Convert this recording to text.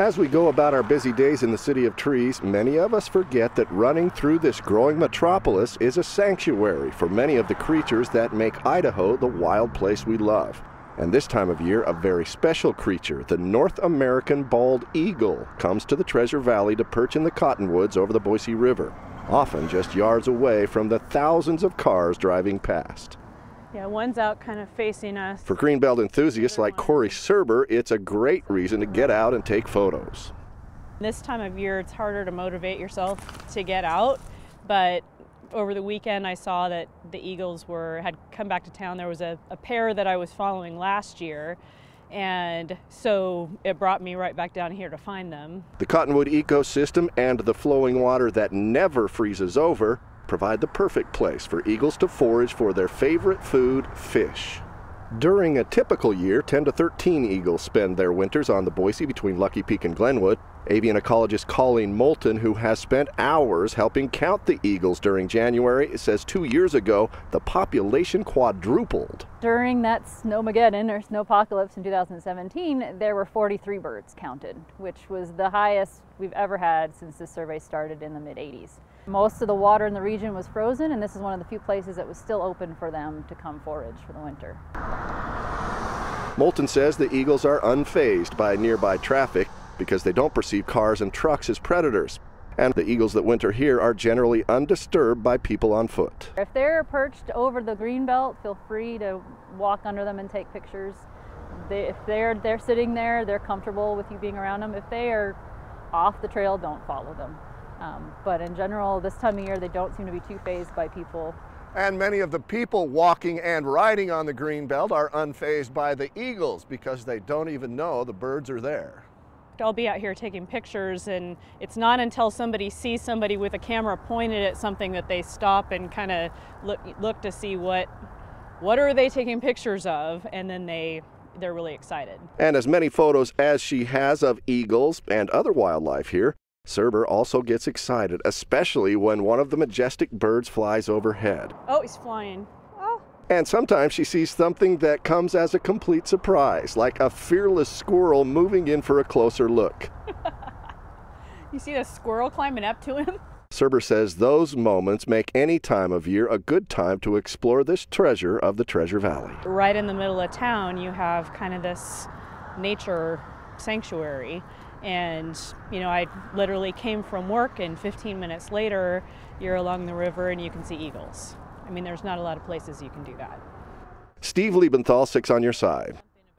As we go about our busy days in the city of trees, many of us forget that running through this growing metropolis is a sanctuary for many of the creatures that make Idaho the wild place we love. And this time of year, a very special creature, the North American bald eagle, comes to the Treasure Valley to perch in the cottonwoods over the Boise River, often just yards away from the thousands of cars driving past. Yeah, one's out kind of facing us. For greenbelt enthusiasts like Corey Serber, it's a great reason to get out and take photos. This time of year, it's harder to motivate yourself to get out, but over the weekend I saw that the eagles had come back to town. There was a pair that I was following last year, and so it brought me right back down here to find them. The cottonwood ecosystem and the flowing water that never freezes over provide the perfect place for eagles to forage for their favorite food, fish. During a typical year, 10 to 13 eagles spend their winters on the Boise between Lucky Peak and Glenwood. Avian ecologist Colleen Moulton, who has spent hours helping count the eagles during January, says 2 years ago the population quadrupled. During that snowmageddon or snowpocalypse in 2017, there were 43 birds counted, which was the highest we've ever had since this survey started in the mid-80s. Most of the water in the region was frozen, and this is one of the few places that was still open for them to come forage for the winter. Moulton says the eagles are unfazed by nearby traffic because they don't perceive cars and trucks as predators. And the eagles that winter here are generally undisturbed by people on foot. If they're perched over the greenbelt, feel free to walk under them and take pictures. If they're sitting there, they're comfortable with you being around them. If they are off the trail, don't follow them. But in general, this time of year, they don't seem to be too fazed by people. And many of the people walking and riding on the greenbelt are unfazed by the eagles because they don't even know the birds are there. I'll be out here taking pictures, and it's not until somebody sees somebody with a camera pointed at something that they stop and kind of look to see what are they taking pictures of, and then they're really excited. And as many photos as she has of eagles and other wildlife here, Serber also gets excited, especially when one of the majestic birds flies overhead. Oh, he's flying. Oh. And sometimes she sees something that comes as a complete surprise, like a fearless squirrel moving in for a closer look. You see the squirrel climbing up to him? Serber says those moments make any time of year a good time to explore this treasure of the Treasure Valley. Right in the middle of town, you have kind of this nature sanctuary. And, you know, I literally came from work, and 15 minutes later, you're along the river and you can see eagles. I mean, there's not a lot of places you can do that. Steve Liebenthal, 6 on Your Side.